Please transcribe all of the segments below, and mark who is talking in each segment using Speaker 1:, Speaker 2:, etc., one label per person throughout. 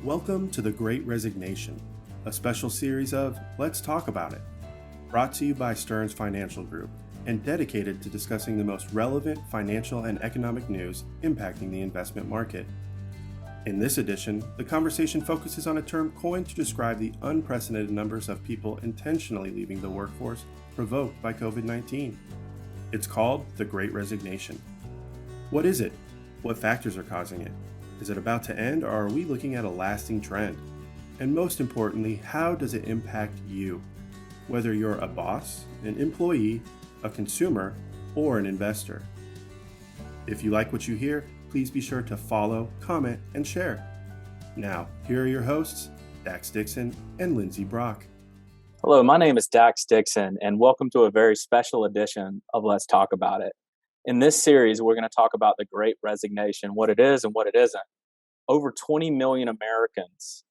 Speaker 1: Welcome to The Great Resignation, a special series of Let's Talk About It, brought to you by Stearns Financial Group and dedicated to discussing the most relevant financial and economic news impacting the investment market. In this edition, the conversation focuses on a term coined to describe the unprecedented numbers of people intentionally leaving the workforce provoked by COVID-19. It's called the Great Resignation. What is it? What factors are causing it? Is it about to end, or are we looking at a lasting trend? And most importantly, how does it impact you? Whether you're a boss, an employee, a consumer, or an investor. If you like what you hear, please be sure to follow, comment, and share. Now, here are your hosts, Dax Dixon and Lindsay Brock.
Speaker 2: Hello, my name is Dax Dixon, and welcome to a very special edition of Let's Talk About It. In this series, we're going to talk about the Great Resignation, what it is and what it isn't. Over 20 million Americans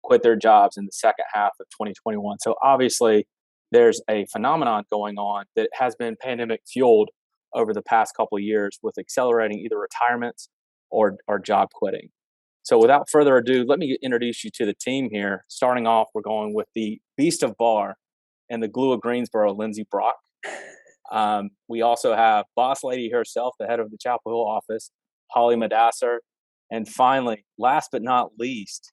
Speaker 2: quit their jobs in the second half of 2021. So obviously, there's a phenomenon going on that has been pandemic fueled over the past couple of years with accelerating either retirements or job quitting. So without further ado, let me introduce you to the team here. Starting off, we're going with the Beast of Bar and the Glue of Greensboro, Lindsay Brock. We also have Boss Lady herself, the head of the Chapel Hill office, Holly Madasser. And finally, last but not least,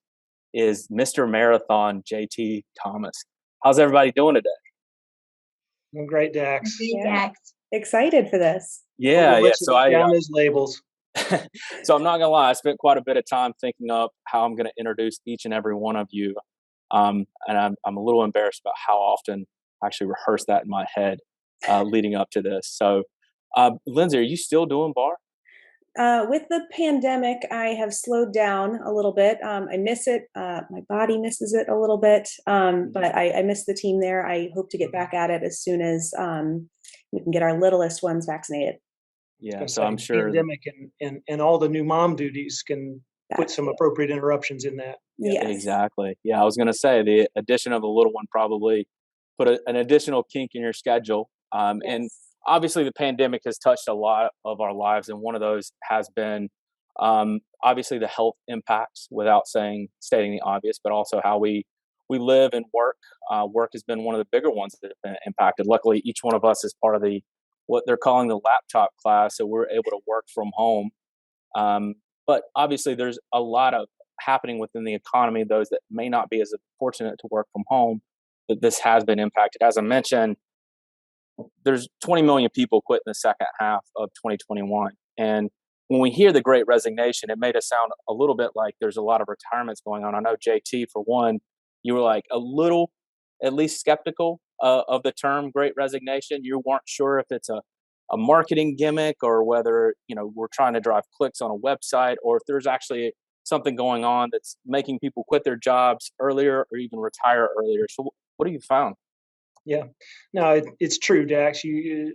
Speaker 2: is Mr. Marathon, JT Thomas. How's everybody doing today?
Speaker 3: I'm great, Dax.
Speaker 4: Dax. Excited for this.
Speaker 2: Yeah. So
Speaker 3: down those labels.
Speaker 2: So I'm not gonna lie, I spent quite a bit of time thinking up how I'm gonna introduce each and every one of you. And I'm a little embarrassed about how often I actually rehearse that in my head leading up to this. So Lindsay, are you still doing bar?
Speaker 4: With the pandemic, I have slowed down a little bit. I miss it. My body misses it a little bit, but I miss the team there. I hope to get back at it as soon as we can get our littlest ones vaccinated.
Speaker 2: Yeah, so I'm sure
Speaker 3: pandemic and all the new mom duties can put some appropriate interruptions in that.
Speaker 4: Yeah,
Speaker 2: yes. Exactly. Yeah, I was going to say the addition of the little one probably put an additional kink in your schedule.
Speaker 4: Yes.
Speaker 2: And obviously the pandemic has touched a lot of our lives, and one of those has been obviously the health impacts, without stating the obvious, but also how we live and work. Work has been one of the bigger ones that have been impacted. Luckily, each one of us is part of what they're calling the laptop class, so we're able to work from home. But obviously there's a lot of happening within the economy, those that may not be as fortunate to work from home, that this has been impacted. As I mentioned, there's 20 million people quit in the second half of 2021. And when we hear the Great Resignation, it made us sound a little bit like there's a lot of retirements going on. I know, JT, for one, you were like a little, at least skeptical of the term Great Resignation. You weren't sure if it's a marketing gimmick, or whether, we're trying to drive clicks on a website, or if there's actually something going on that's making people quit their jobs earlier or even retire earlier. So what have you found?
Speaker 3: Yeah, no, it's true, Dax. You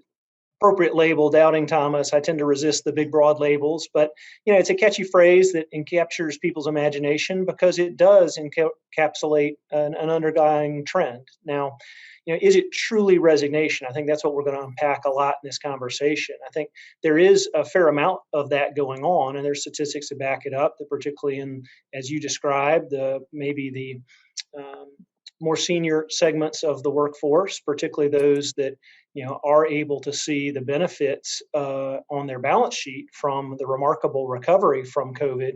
Speaker 3: appropriate label, doubting Thomas. I tend to resist the big, broad labels, but it's a catchy phrase that captures people's imagination because it does encapsulate an underlying trend. Now, is it truly resignation? I think that's what we're going to unpack a lot in this conversation. I think there is a fair amount of that going on, and there's statistics to back it up. That particularly in, as you described, maybe the more senior segments of the workforce, particularly those that are able to see the benefits on their balance sheet from the remarkable recovery from COVID,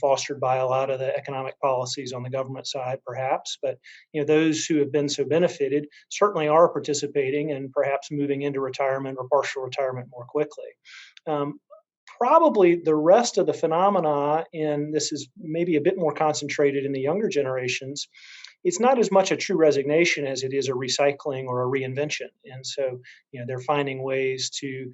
Speaker 3: fostered by a lot of the economic policies on the government side, perhaps. But those who have been so benefited certainly are participating and perhaps moving into retirement or partial retirement more quickly. Probably the rest of the phenomena, and this is maybe a bit more concentrated in the younger generations, it's not as much a true resignation as it is a recycling or a reinvention. And so, they're finding ways to,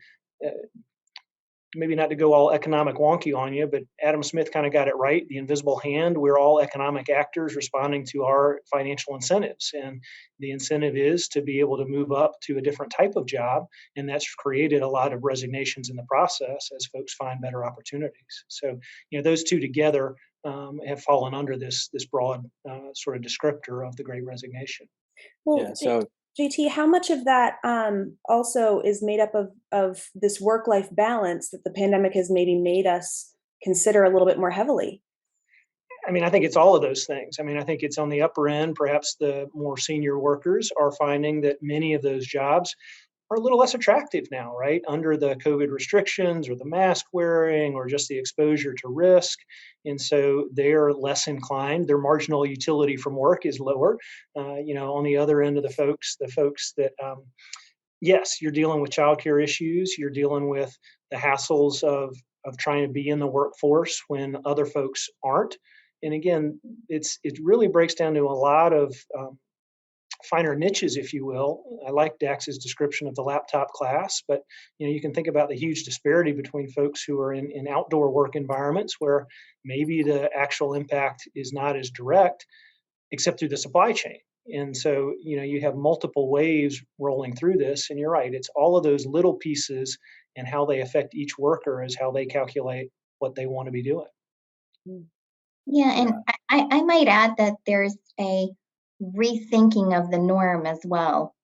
Speaker 3: maybe not to go all economic wonky on you, but Adam Smith kind of got it right. The invisible hand, we're all economic actors responding to our financial incentives. And the incentive is to be able to move up to a different type of job. And that's created a lot of resignations in the process as folks find better opportunities. So, those two together have fallen under this broad sort of descriptor of the Great Resignation.
Speaker 4: Well,
Speaker 2: Yeah, so
Speaker 4: JT, how much of that also is made up of this work-life balance that the pandemic has maybe made us consider a little bit more heavily?
Speaker 3: I mean, I think it's all of those things. I mean, I think it's on the upper end. Perhaps the more senior workers are finding that many of those jobs are a little less attractive now, right? Under the COVID restrictions or the mask wearing or just the exposure to risk. And so they're less inclined. Their marginal utility from work is lower. On the other end of the folks that, yes, you're dealing with childcare issues, you're dealing with the hassles of trying to be in the workforce when other folks aren't. And again, it really breaks down to a lot of finer niches, if you will. I like Dax's description of the laptop class, but you can think about the huge disparity between folks who are in outdoor work environments where maybe the actual impact is not as direct, except through the supply chain. And so, you have multiple waves rolling through this. And you're right, it's all of those little pieces and how they affect each worker is how they calculate what they want to be doing.
Speaker 5: Yeah, and I might add that there's a rethinking of the norm as well.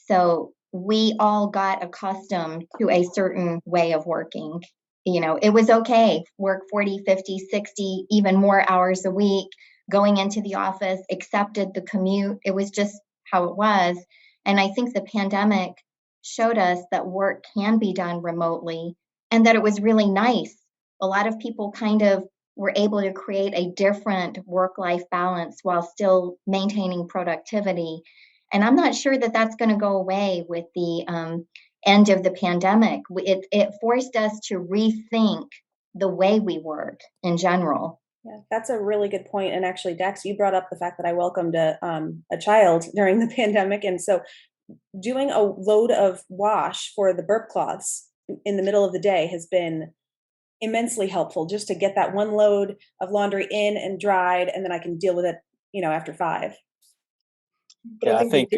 Speaker 5: So we all got accustomed to a certain way of working. It was okay, work 40, 50, 60, even more hours a week, going into the office, accepted the commute. It was just how it was. And I think the pandemic showed us that work can be done remotely and that it was really nice. A lot of people kind of were able to create a different work-life balance while still maintaining productivity. And I'm not sure that that's going to go away with the end of the pandemic. It forced us to rethink the way we work in general.
Speaker 4: Yeah, that's a really good point. And actually, Dax, you brought up the fact that I welcomed a child during the pandemic. And so doing a load of wash for the burp cloths in the middle of the day has been immensely helpful, just to get that one load of laundry in and dried, and then I can deal with it, after 5.
Speaker 3: But I think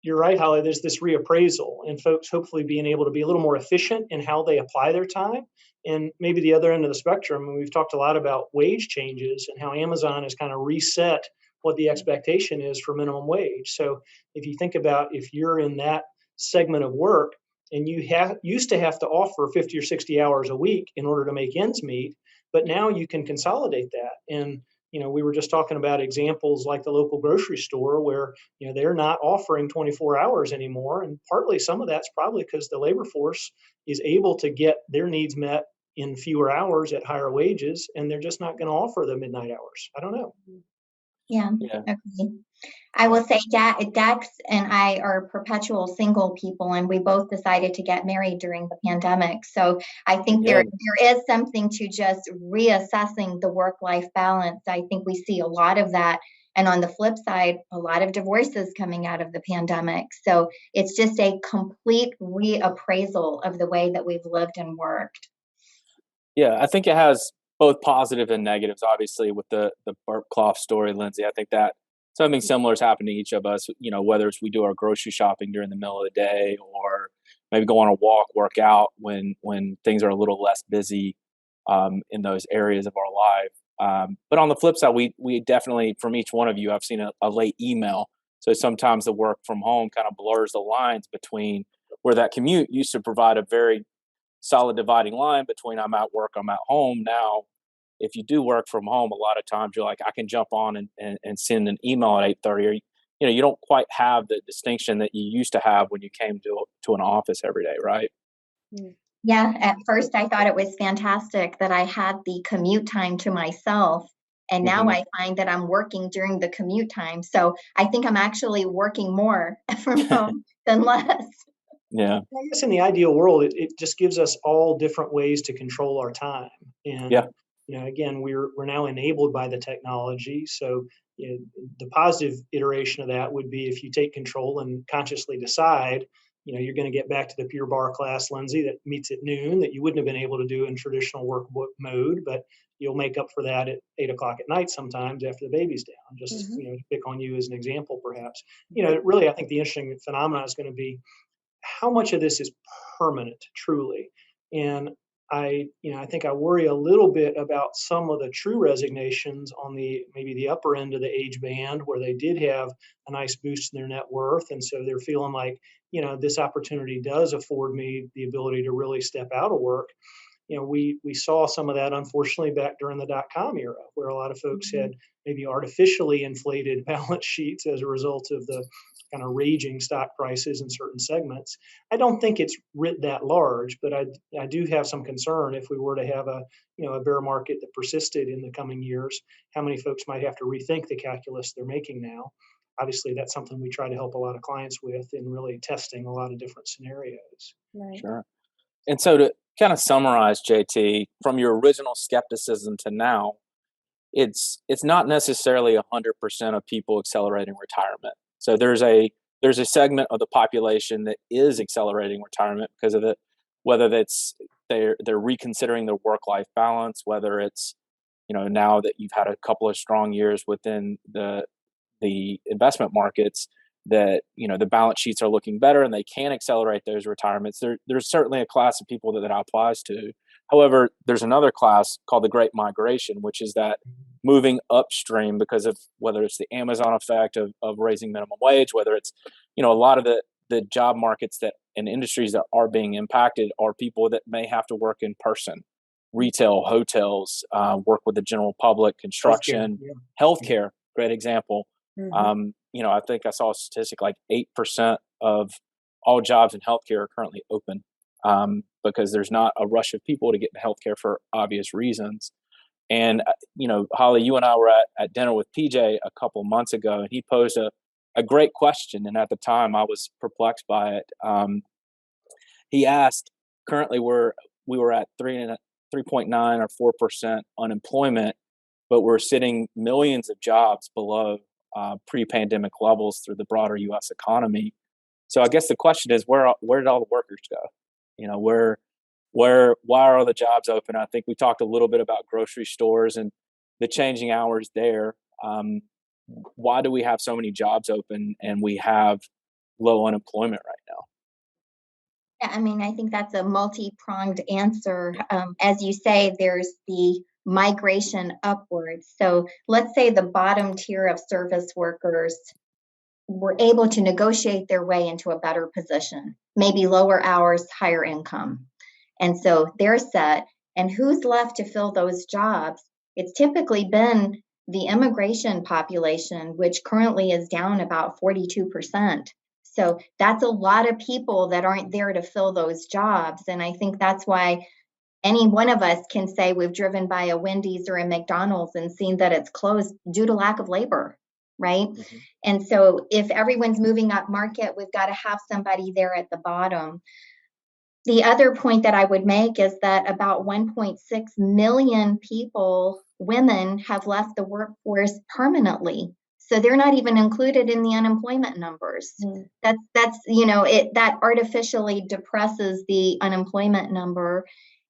Speaker 3: you're right, Holly. There's this reappraisal and folks hopefully being able to be a little more efficient in how they apply their time. And maybe the other end of the spectrum, and we've talked a lot about wage changes and how Amazon has kind of reset what the expectation is for minimum wage. So if you think about if you're in that segment of work, and you used to have to offer 50 or 60 hours a week in order to make ends meet, but now you can consolidate that. And we were just talking about examples like the local grocery store where they're not offering 24 hours anymore, and partly some of that's probably because the labor force is able to get their needs met in fewer hours at higher wages, and they're just not going to offer the midnight hours. I don't know.
Speaker 5: Yeah. Okay. I will say Dax and I are perpetual single people, and we both decided to get married during the pandemic. So I think there is something to just reassessing the work-life balance. I think we see a lot of that. And on the flip side, a lot of divorces coming out of the pandemic. So it's just a complete reappraisal of the way that we've lived and worked.
Speaker 2: Yeah, I think it has both positive and negatives, obviously, with the burp cloth story, Lindsay. I think that something similar has happened to each of us, whether it's we do our grocery shopping during the middle of the day or maybe go on a walk, work out when things are a little less busy in those areas of our life. But on the flip side, we definitely, from each one of you, I've seen a late email. So sometimes the work from home kind of blurs the lines between where that commute used to provide a very solid dividing line between I'm at work, I'm at home. Now, if you do work from home, a lot of times you're like, I can jump on and send an email at 8:30. Or, you don't quite have the distinction that you used to have when you came to an office every day, right?
Speaker 5: Yeah, at first I thought it was fantastic that I had the commute time to myself. And now I find that I'm working during the commute time. So I think I'm actually working more from home than less.
Speaker 2: Yeah.
Speaker 3: I guess in the ideal world, it just gives us all different ways to control our time. And, again, we're now enabled by the technology. So the positive iteration of that would be if you take control and consciously decide, you're going to get back to the Pure Barre class, Lindsay, that meets at noon that you wouldn't have been able to do in traditional work mode, but you'll make up for that at 8:00 at night sometimes after the baby's down. Just, to pick on you as an example, perhaps. Really, I think the interesting phenomenon is going to be how much of this is permanent, truly. And I think I worry a little bit about some of the true resignations on maybe the upper end of the age band where they did have a nice boost in their net worth. And so they're feeling like, this opportunity does afford me the ability to really step out of work. we saw some of that, unfortunately, back during the dot-com era, where a lot of folks had maybe artificially inflated balance sheets as a result of the kind of raging stock prices in certain segments. I don't think it's writ that large, but I do have some concern if we were to have a bear market that persisted in the coming years, how many folks might have to rethink the calculus they're making now. Obviously, that's something we try to help a lot of clients with in really testing a lot of different scenarios.
Speaker 4: Right.
Speaker 2: Sure. And so to kind of summarize, JT, from your original skepticism to now, it's not necessarily 100% of people accelerating retirement. So there's a segment of the population that is accelerating retirement because of it, whether that's they're reconsidering their work-life balance, whether it's now that you've had a couple of strong years within the investment markets, that the balance sheets are looking better and they can accelerate those retirements. There's certainly a class of people that applies to. However, there's another class called the Great Migration, which is that moving upstream because of whether it's the Amazon effect of raising minimum wage, whether it's a lot of the job markets that and industries that are being impacted are people that may have to work in person, retail, hotels, work with the general public, construction, healthcare, great example. I think I saw a statistic like 8% of all jobs in healthcare are currently open because there's not a rush of people to get into healthcare for obvious reasons. And, Holly, you and I were at dinner with PJ a couple months ago, and he posed a great question. And at the time, I was perplexed by it. He asked, currently we were at 3.9 or 4% unemployment, but we're sitting millions of jobs below pre-pandemic levels through the broader U.S. economy. So I guess the question is, where did all the workers go? Why are all the jobs open? I think we talked a little bit about grocery stores and the changing hours there. Why do we have so many jobs open and we have low unemployment right now?
Speaker 5: Yeah, I mean, I think that's a multi-pronged answer. As you say, there's the migration upwards. So let's say the bottom tier of service workers were able to negotiate their way into a better position, maybe lower hours, higher income. And so they're set. And who's left to fill those jobs? It's typically been the immigration population, which currently is down about 42%. So that's a lot of people that aren't there to fill those jobs. And I think that's why any one of us can say we've driven by a Wendy's or a McDonald's and seen that it's closed due to lack of labor, right? Mm-hmm. And so if everyone's moving up market, we've got to have somebody there at the bottom. The other point that I would make is that about 1.6 million people, women, have left the workforce permanently. So they're not even included in the unemployment numbers. Mm. That's that artificially depresses the unemployment number.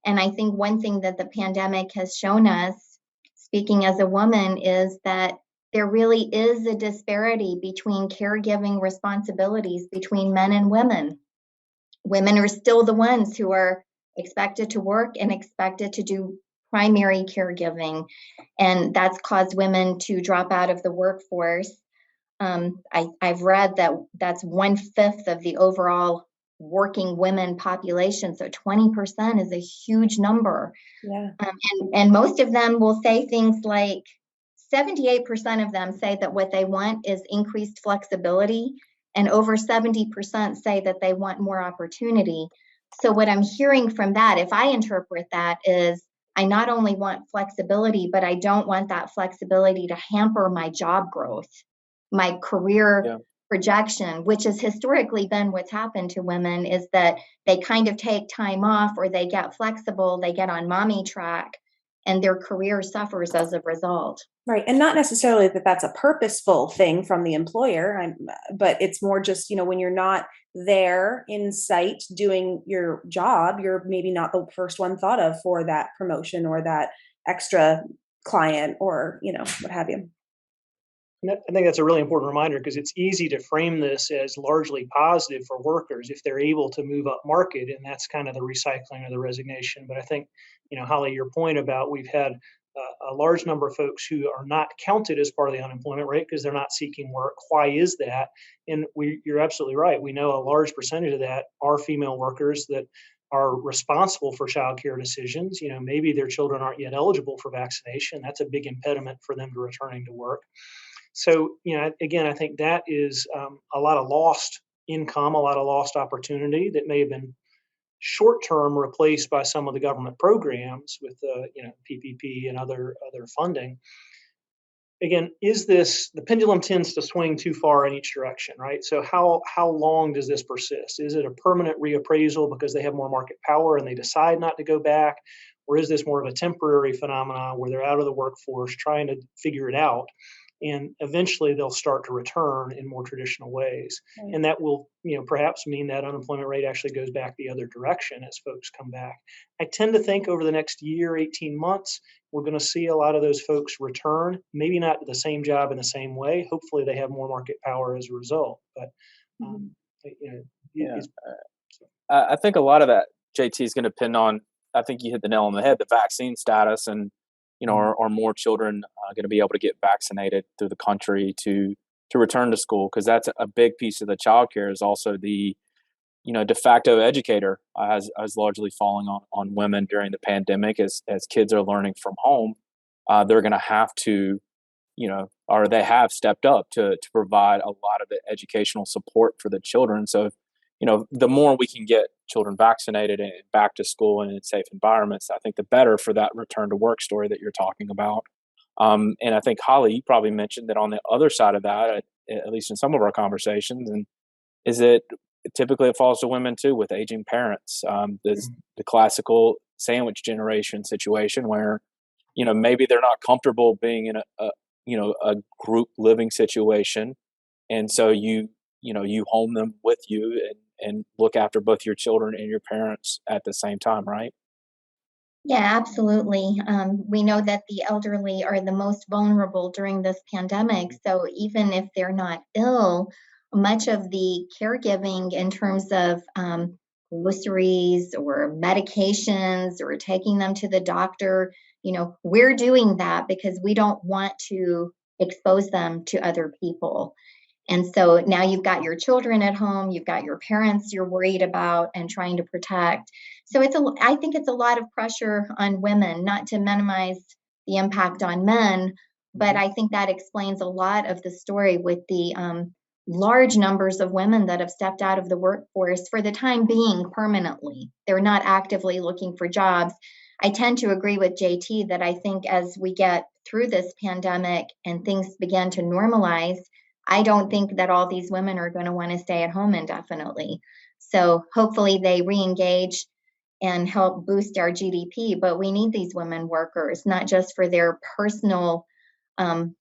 Speaker 5: And I think one thing that the pandemic has shown us, speaking as a woman, is that there really is a disparity between caregiving responsibilities between men and women. Women are still the ones who are expected to work and expected to do primary caregiving, and that's caused women to drop out of the workforce. I've read that that's 1/5 of the overall working women population, so 20% is a huge number. Yeah. And most of them will say things like 78% of them say that what they want is increased flexibility, and over 70% say that they want more opportunity. So what I'm hearing from that, if I interpret that, is I not only want flexibility, but I don't want that flexibility to hamper my job growth, my career projection, which has historically been what's happened to women, is that they kind of take time off or they get flexible, they get on mommy track, and their career suffers as a result.
Speaker 4: Right. And not necessarily that that's a purposeful thing from the employer, but it's more just, when you're not there in sight doing your job, you're maybe not the first one thought of for that promotion or that extra client or, what have you.
Speaker 3: I think that's a really important reminder, because it's easy to frame this as largely positive for workers if they're able to move up market, and that's kind of the recycling or the resignation. But I think, Holly, your point about we've had a large number of folks who are not counted as part of the unemployment rate because they're not seeking work. Why is that? And you're absolutely right. We know a large percentage of that are female workers that are responsible for childcare decisions. Maybe their children aren't yet eligible for vaccination. That's a big impediment for them to returning to work. So, again, I think that is a lot of lost income, a lot of lost opportunity that may have been short-term replaced by some of the government programs with PPP and other funding. Again, the pendulum tends to swing too far in each direction, right? So how long does this persist? Is it a permanent reappraisal because they have more market power and they decide not to go back? Or is this more of a temporary phenomenon where they're out of the workforce trying to figure it out? And eventually they'll start to return in more traditional ways.
Speaker 4: Right.
Speaker 3: And that will, perhaps mean that unemployment rate actually goes back the other direction as folks come back. I tend to think over the next year, 18 months, we're going to see a lot of those folks return, maybe not to the same job in the same way. Hopefully they have more market power as a result. But,
Speaker 2: I think a lot of that, JT, is going to depend on, I think you hit the nail on the head, the vaccine status, and are more children going to be able to get vaccinated through the country to return to school? Because that's a big piece of the childcare is also the de facto educator has largely falling on women during the pandemic as kids are learning from home. They're going to have to, or they have stepped up to provide a lot of the educational support for the children. So, the more we can get children vaccinated and back to school and in safe environments, I think the better for that return to work story that you're talking about. And I think, Holly, you probably mentioned that on the other side of that, at least in some of our conversations, and is it typically it falls to women too with aging parents. The classical sandwich generation situation where, maybe they're not comfortable being in a group living situation. And so you home them with you and look after both your children and your parents at the same time, right?
Speaker 5: Yeah, absolutely. We know that the elderly are the most vulnerable during this pandemic. So even if they're not ill, much of the caregiving in terms of groceries or medications or taking them to the doctor, we're doing that because we don't want to expose them to other people. And so now you've got your children at home, you've got your parents you're worried about and trying to protect. So I think it's a lot of pressure on women, not to minimize the impact on men, but I think that explains a lot of the story with the large numbers of women that have stepped out of the workforce for the time being permanently. They're not actively looking for jobs. I tend to agree with JT that I think as we get through this pandemic and things begin to normalize, I don't think that all these women are going to want to stay at home indefinitely. So hopefully they re-engage and help boost our GDP. But we need these women workers, not just for their personal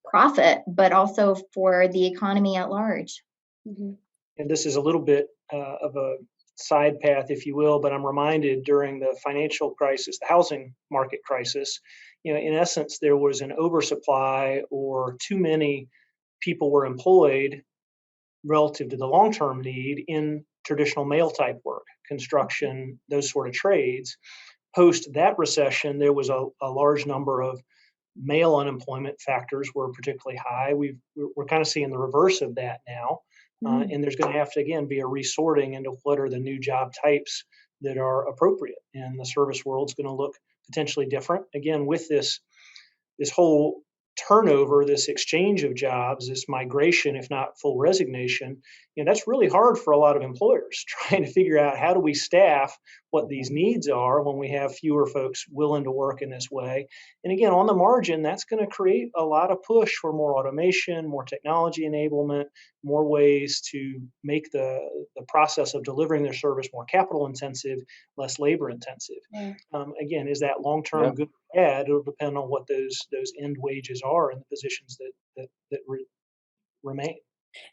Speaker 5: profit, but also for the economy at large.
Speaker 3: Mm-hmm. And this is a little bit of a side path, if you will, but I'm reminded during the financial crisis, the housing market crisis, in essence, there was an oversupply or too many people were employed relative to the long-term need in traditional male type work, construction, those sort of trades. Post that recession, there was a large number of male unemployment factors were particularly high. We're kind of seeing the reverse of that now. And there's going to have to, again, be a resorting into what are the new job types that are appropriate. And the service world's going to look potentially different. Again, with this whole turnover, this exchange of jobs, this migration, if not full resignation, that's really hard for a lot of employers trying to figure out how do we staff what these needs are when we have fewer folks willing to work in this way. And again, on the margin, that's going to create a lot of push for more automation, more technology enablement, more ways to make the process of delivering their service more capital intensive, less labor intensive. Yeah. Again, is that long-term good or bad? It'll depend on what those end wages are and the positions that remain.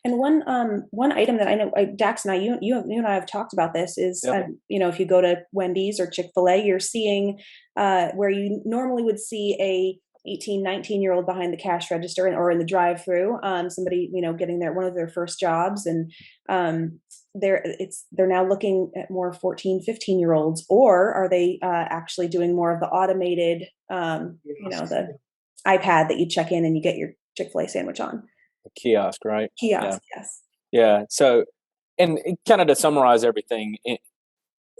Speaker 4: And one item that I know, Dax and I, you and I have talked about this is, if you go to Wendy's or Chick-fil-A, you're seeing where you normally would see a 18, 19-year-old behind the cash register or in the drive-through, somebody, getting one of their first jobs. And they're now looking at more 14, 15-year-olds, or are they actually doing more of the automated, the iPad that you check in and you get your Chick-fil-A sandwich on?
Speaker 2: The kiosk, right?
Speaker 4: Kiosk, yes.
Speaker 2: Yeah. So, and kind of to summarize everything,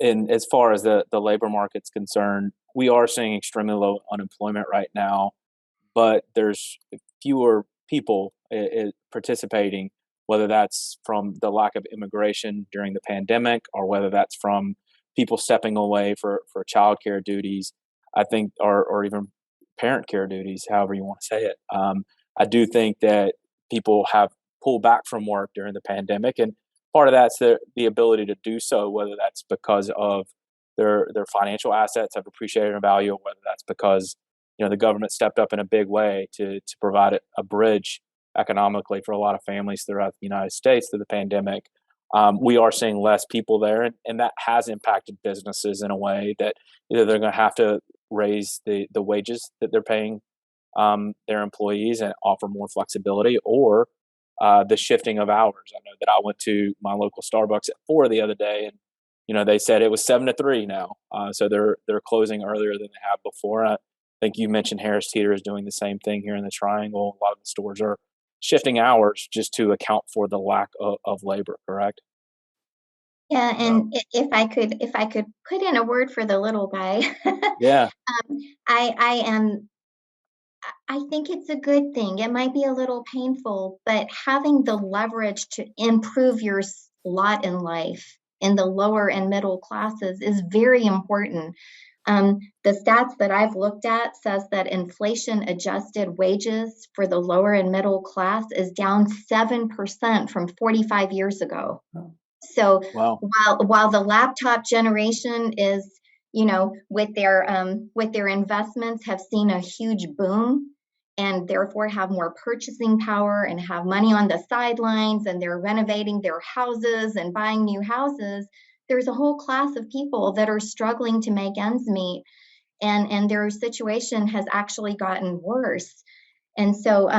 Speaker 2: and as far as the labor market's concerned, we are seeing extremely low unemployment right now, but there's fewer people participating, whether that's from the lack of immigration during the pandemic or whether that's from people stepping away for childcare duties, I think, or even parent care duties, however you want to say it. I do think that people have pulled back from work during the pandemic, and part of that's the ability to do so, whether that's because of their financial assets have appreciated in value, or whether that's because the government stepped up in a big way to provide a bridge economically for a lot of families throughout the United States through the pandemic. We are seeing less people there, and that has impacted businesses in a way that either they're going to have to raise the wages that they're paying their employees and offer more flexibility, or the shifting of hours. I know that I went to my local Starbucks at 4 the other day, and they said it was 7 to 3 now, so they're closing earlier than they have before. I think you mentioned Harris Teeter is doing the same thing here in the Triangle. A lot of the stores are shifting hours just to account for the lack of labor. Correct?
Speaker 5: Yeah, and if I could put in a word for the little guy,
Speaker 2: Yeah.
Speaker 5: I think it's a good thing. It might be a little painful, but having the leverage to improve your lot in life in the lower and middle classes is very important. The stats that I've looked at says that inflation adjusted wages for the lower and middle class is down 7% from 45 years ago. So
Speaker 2: Wow.
Speaker 5: while the laptop generation is, with their investments have seen a huge boom and therefore have more purchasing power and have money on the sidelines, and they're renovating their houses and buying new houses, there's a whole class of people that are struggling to make ends meet, and their situation has actually gotten worse. And so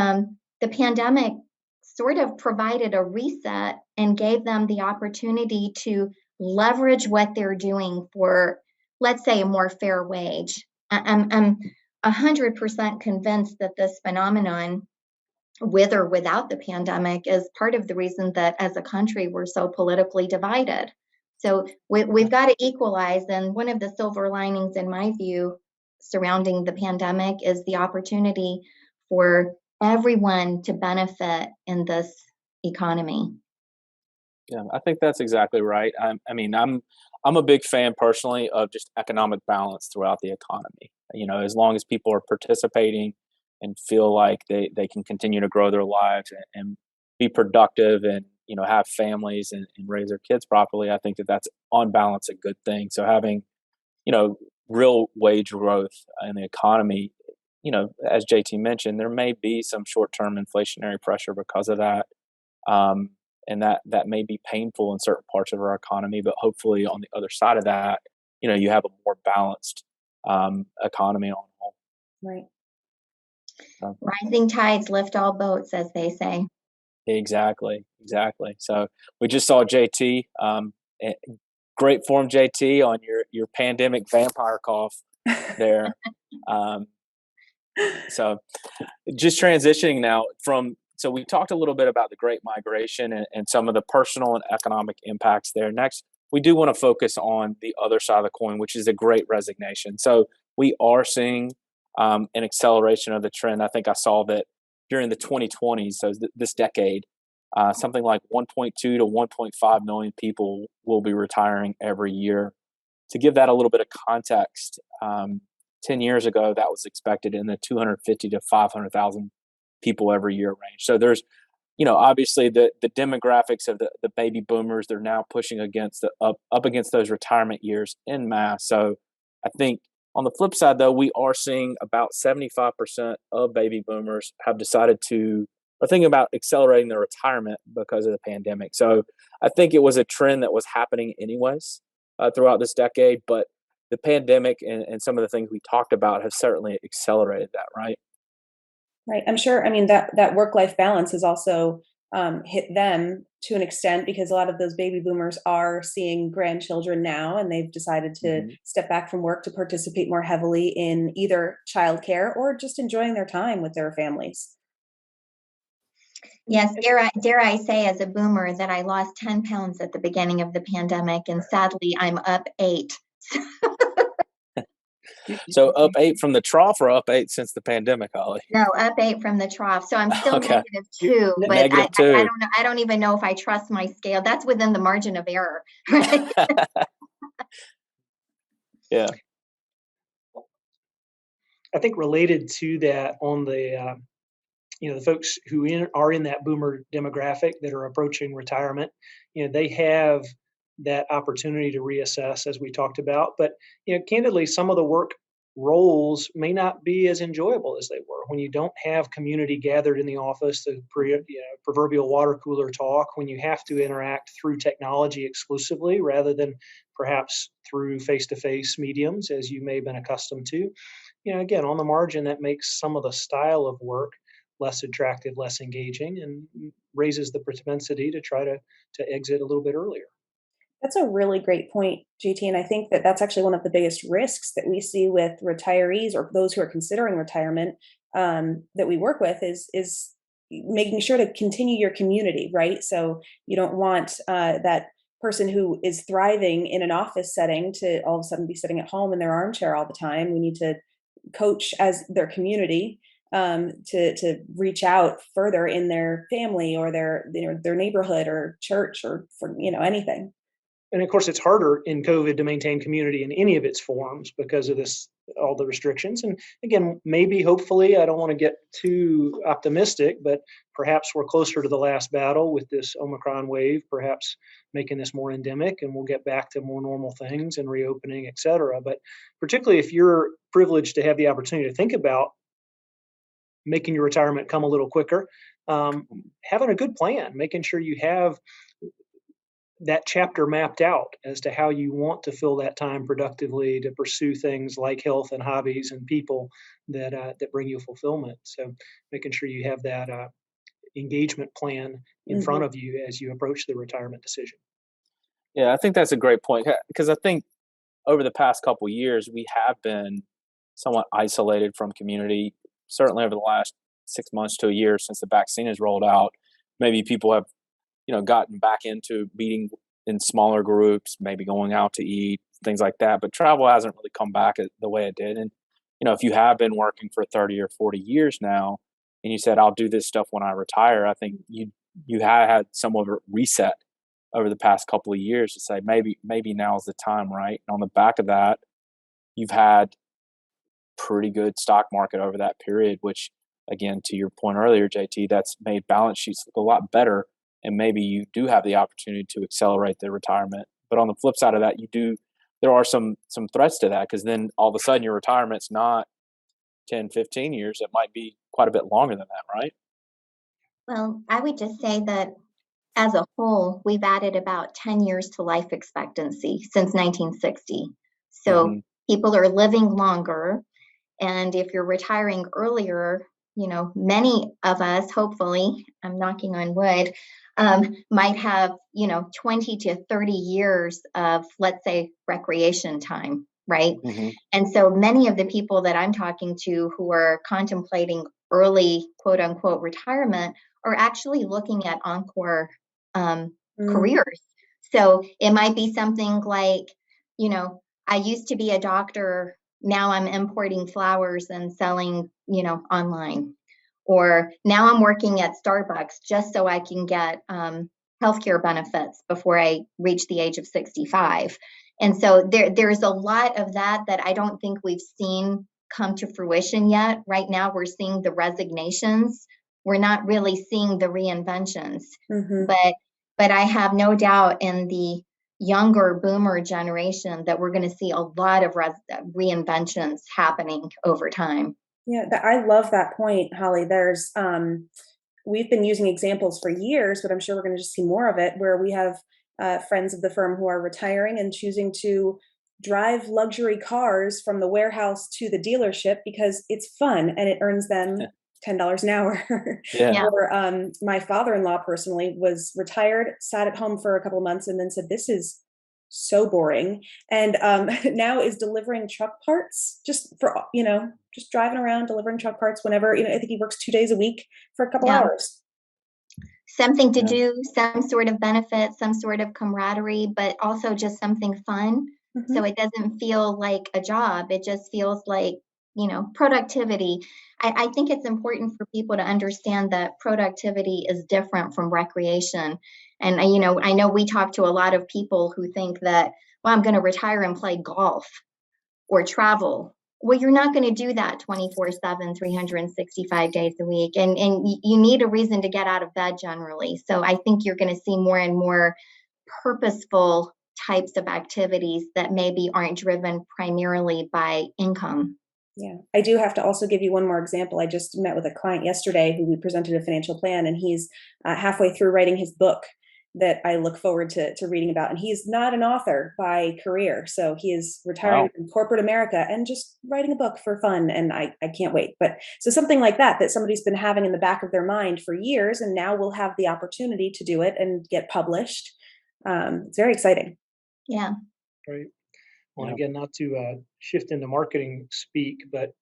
Speaker 5: the pandemic sort of provided a reset and gave them the opportunity to leverage what they're doing for, let's say, a more fair wage. I'm 100% convinced that this phenomenon, with or without the pandemic, is part of the reason that as a country we're so politically divided. So we've got to equalize, and one of the silver linings, in my view, surrounding the pandemic is the opportunity for everyone to benefit in this economy.
Speaker 2: Yeah, I think that's exactly right. I'm a big fan personally of just economic balance throughout the economy. As long as people are participating and feel like they can continue to grow their lives and be productive and have families and raise their kids properly, I think that that's on balance a good thing. So having real wage growth in the economy, as JT mentioned, there may be some short-term inflationary pressure because of that. And that may be painful in certain parts of our economy, but hopefully on the other side of that, you have a more balanced economy on the whole.
Speaker 4: Right.
Speaker 2: So,
Speaker 5: Rising tides lift all boats, as they say.
Speaker 2: exactly. So we just saw JT, great form, JT, on your pandemic vampire cough there. So just transitioning now so we talked a little bit about the Great Migration and some of the personal and economic impacts there. Next, we do want to focus on the other side of the coin, which is the Great Resignation. So we are seeing an acceleration of the trend. I think I saw that during the 2020s, so this decade, something like 1.2 to 1.5 million people will be retiring every year. To give that a little bit of context, 10 years ago, that was expected in the 250 to 500,000 people every year range. So there's, obviously the demographics of the baby boomers, they're now pushing against up against those retirement years en masse. So I think on the flip side, though, we are seeing about 75% of baby boomers have decided are thinking about accelerating their retirement because of the pandemic. So I think it was a trend that was happening anyways throughout this decade, but the pandemic and some of the things we talked about have certainly accelerated that, right?
Speaker 4: Right. I'm sure. I mean, that work-life balance has also hit them to an extent, because a lot of those baby boomers are seeing grandchildren now, and they've decided to step back from work to participate more heavily in either childcare or just enjoying their time with their families.
Speaker 5: Yes, dare I say as a boomer that I lost 10 pounds at the beginning of the pandemic, and sadly I'm up 8.
Speaker 2: So up 8 from the trough or up 8 since the pandemic, Holly?
Speaker 5: No, up 8 from the trough. So I'm still
Speaker 2: Okay.
Speaker 5: -2, but I
Speaker 2: -2.
Speaker 5: don't know. I don't even know if I trust my scale. That's within the margin of error, right?
Speaker 2: Yeah.
Speaker 3: I think related to that, on the the folks who are in that boomer demographic that are approaching retirement, they have that opportunity to reassess, as we talked about. But candidly, some of the work roles may not be as enjoyable as they were when you don't have community gathered in the office, the proverbial water cooler talk, when you have to interact through technology exclusively rather than perhaps through face-to-face mediums as you may have been accustomed to. Again, on the margin, that makes some of the style of work less attractive, less engaging, and raises the propensity to try to exit a little bit earlier.
Speaker 4: That's a really great point, JT. And I think that that's actually one of the biggest risks that we see with retirees or those who are considering retirement, that we work with is making sure to continue your community, right? So you don't want that person who is thriving in an office setting to all of a sudden be sitting at home in their armchair all the time. We need to coach as their community, to reach out further in their family or their neighborhood or church or for anything.
Speaker 3: And of course, it's harder in COVID to maintain community in any of its forms because of this, all the restrictions. And again, maybe, hopefully, I don't want to get too optimistic, but perhaps we're closer to the last battle with this Omicron wave, perhaps making this more endemic, and we'll get back to more normal things and reopening, et cetera. But particularly if you're privileged to have the opportunity to think about making your retirement come a little quicker, having a good plan, making sure you have that chapter mapped out as to how you want to fill that time productively to pursue things like health and hobbies and people that bring you fulfillment. So making sure you have that engagement plan in front of you as you approach the retirement decision.
Speaker 2: Yeah, I think that's a great point, because I think over the past couple of years we have been somewhat isolated from community. Certainly over the last 6 months to a year since the vaccine is rolled out, maybe people have gotten back into meeting in smaller groups, maybe going out to eat, things like that. But travel hasn't really come back the way it did. And, if you have been working for 30 or 40 years now, and you said, I'll do this stuff when I retire, I think you have had some of a reset over the past couple of years to say, maybe now's the time, right? And on the back of that, you've had pretty good stock market over that period, which, again, to your point earlier, JT, that's made balance sheets look a lot better. And maybe you do have the opportunity to accelerate the retirement. But on the flip side of that, there are some threats to that, because then all of a sudden your retirement's not 10, 15 years. It might be quite a bit longer than that, right?
Speaker 5: Well, I would just say that as a whole, we've added about 10 years to life expectancy since 1960. So people are living longer. And if you're retiring earlier, many of us, hopefully, I'm knocking on wood, might have, 20 to 30 years of, let's say, recreation time, right? And so many of the people that I'm talking to who are contemplating early, quote unquote, retirement are actually looking at encore careers. So it might be something like, I used to be a doctor. Now I'm importing flowers and selling, online. Or now I'm working at Starbucks just so I can get healthcare benefits before I reach the age of 65. And so there's a lot of that I don't think we've seen come to fruition yet. Right now, we're seeing the resignations. We're not really seeing the reinventions. But I have no doubt in the younger boomer generation that we're going to see a lot of reinventions happening over time.
Speaker 4: Yeah, I love that point, Holly. There's we've been using examples for years, but I'm sure we're going to just see more of it, where we have friends of the firm who are retiring and choosing to drive luxury cars from the warehouse to the dealership because it's fun and it earns them $10 an hour.
Speaker 2: Yeah.
Speaker 4: Or my father-in-law personally was retired, sat at home for a couple of months, and then said, "This is so boring," and now is delivering truck parts just for just driving around delivering truck parts whenever. I think he works 2 days a week for a couple hours.
Speaker 5: something to
Speaker 2: Yeah.
Speaker 5: do, some sort of benefit, some sort of camaraderie, but also just something fun.
Speaker 4: Mhm.
Speaker 5: So it doesn't feel like a job. It just feels like, productivity. I think it's important for people to understand that productivity is different from recreation. And, I know we talk to a lot of people who think that, well, I'm going to retire and play golf or travel. Well, you're not going to do that 24/7, 365 days a week. And you need a reason to get out of bed generally. So I think you're going to see more and more purposeful types of activities that maybe aren't driven primarily by income.
Speaker 4: Yeah, I do have to also give you one more example. I just met with a client yesterday who we presented a financial plan, and he's halfway through writing his book that I look forward to reading about. And he's not an author by career, so he is retiring
Speaker 2: Wow.
Speaker 4: from corporate America and just writing a book for fun. And I can't wait. But so something like that somebody's been having in the back of their mind for years, and now will have the opportunity to do it and get published. It's very exciting.
Speaker 5: Yeah.
Speaker 3: Right. Well,
Speaker 2: Yeah.
Speaker 3: again, not to shift into marketing speak, but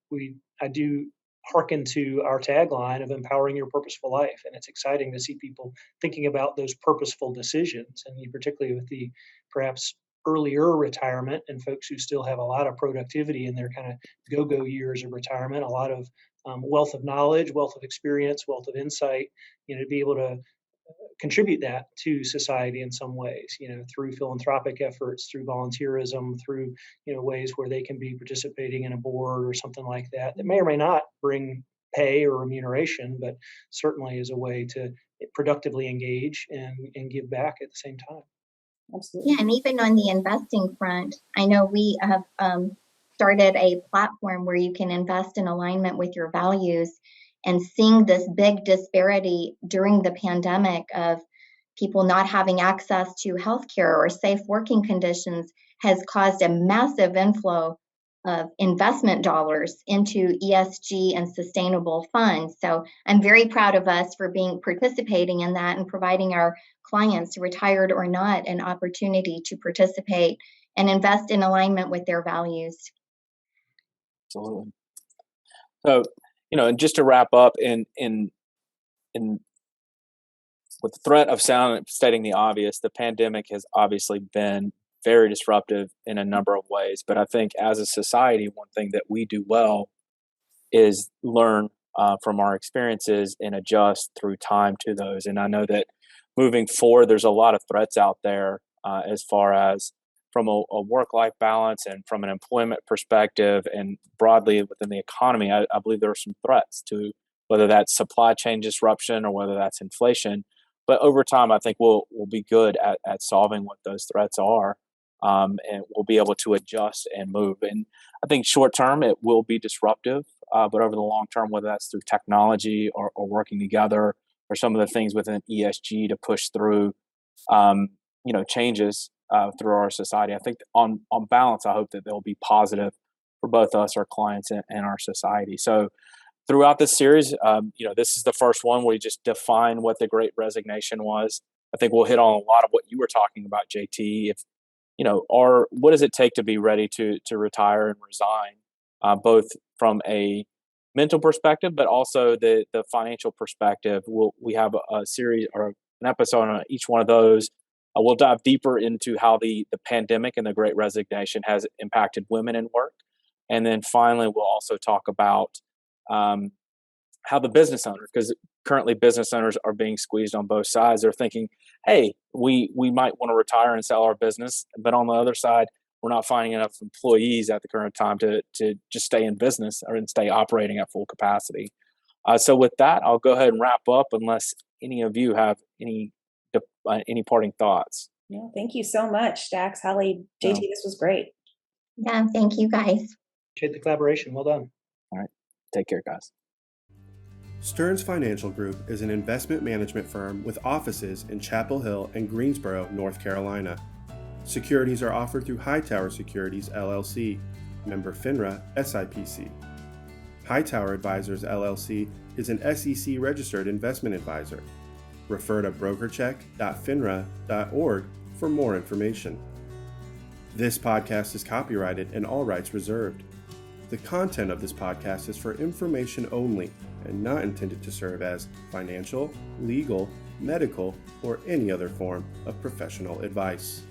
Speaker 3: I do hearken to our tagline of empowering your purposeful life, and it's exciting to see people thinking about those purposeful decisions, and particularly with the perhaps earlier retirement and folks who still have a lot of productivity in their kind of go-go years of retirement, a lot of wealth of knowledge, wealth of experience, wealth of insight, to be able to contribute that to society in some ways, through philanthropic efforts, through volunteerism, through, ways where they can be participating in a board or something like that, that may or may not bring pay or remuneration, but certainly is a way to productively engage and give back at the same time.
Speaker 4: Absolutely.
Speaker 5: Yeah, and even on the investing front, I know we have started a platform where you can invest in alignment with your values, and seeing this big disparity during the pandemic of people not having access to healthcare or safe working conditions has caused a massive inflow of investment dollars into ESG and sustainable funds. So I'm very proud of us for participating in that and providing our clients, retired or not, an opportunity to participate and invest in alignment with their values.
Speaker 2: Absolutely. So, and just to wrap up, in with the threat of stating the obvious, the pandemic has obviously been very disruptive in a number of ways. But I think as a society, one thing that we do well is learn from our experiences and adjust through time to those. And I know that moving forward, there's a lot of threats out there as far as from a work-life balance and from an employment perspective and broadly within the economy. I believe there are some threats to whether that's supply chain disruption or whether that's inflation. But over time, I think we'll be good at solving what those threats are, and we'll be able to adjust and move. And I think short term it will be disruptive, but over the long term, whether that's through technology or working together, or some of the things within ESG to push through, changes through our society. I think on balance, I hope that they'll be positive for both us, our clients, and our society. So throughout this series, this is the first one where we just define what the Great Resignation was. I think we'll hit on a lot of what you were talking about, JT. If what does it take to be ready to retire and resign, both from a mental perspective, but also the financial perspective. We have a series or an episode on each one of those. We'll dive deeper into how the pandemic and the Great Resignation has impacted women in work, and then finally we'll also talk about how the business owner, because currently business owners are being squeezed on both sides. They're thinking, hey, we might want to retire and sell our business, but on the other side, we're not finding enough employees at the current time to just stay in business and stay operating at full capacity. So with that, I'll go ahead and wrap up unless any of you have any parting thoughts.
Speaker 4: No, thank you so much, Dax, Holly, JT.
Speaker 2: No.
Speaker 4: This was great.
Speaker 5: Yeah, thank you guys.
Speaker 3: Appreciate the collaboration. Well done.
Speaker 2: All right. Take care, guys.
Speaker 1: Stearns Financial Group is an investment management firm with offices in Chapel Hill and Greensboro, North Carolina. Securities are offered through Hightower Securities, LLC, member FINRA, SIPC. Hightower Advisors, LLC is an SEC-registered investment advisor. Refer to brokercheck.finra.org for more information. This podcast is copyrighted and all rights reserved. The content of this podcast is for information only and not intended to serve as financial, legal, medical, or any other form of professional advice.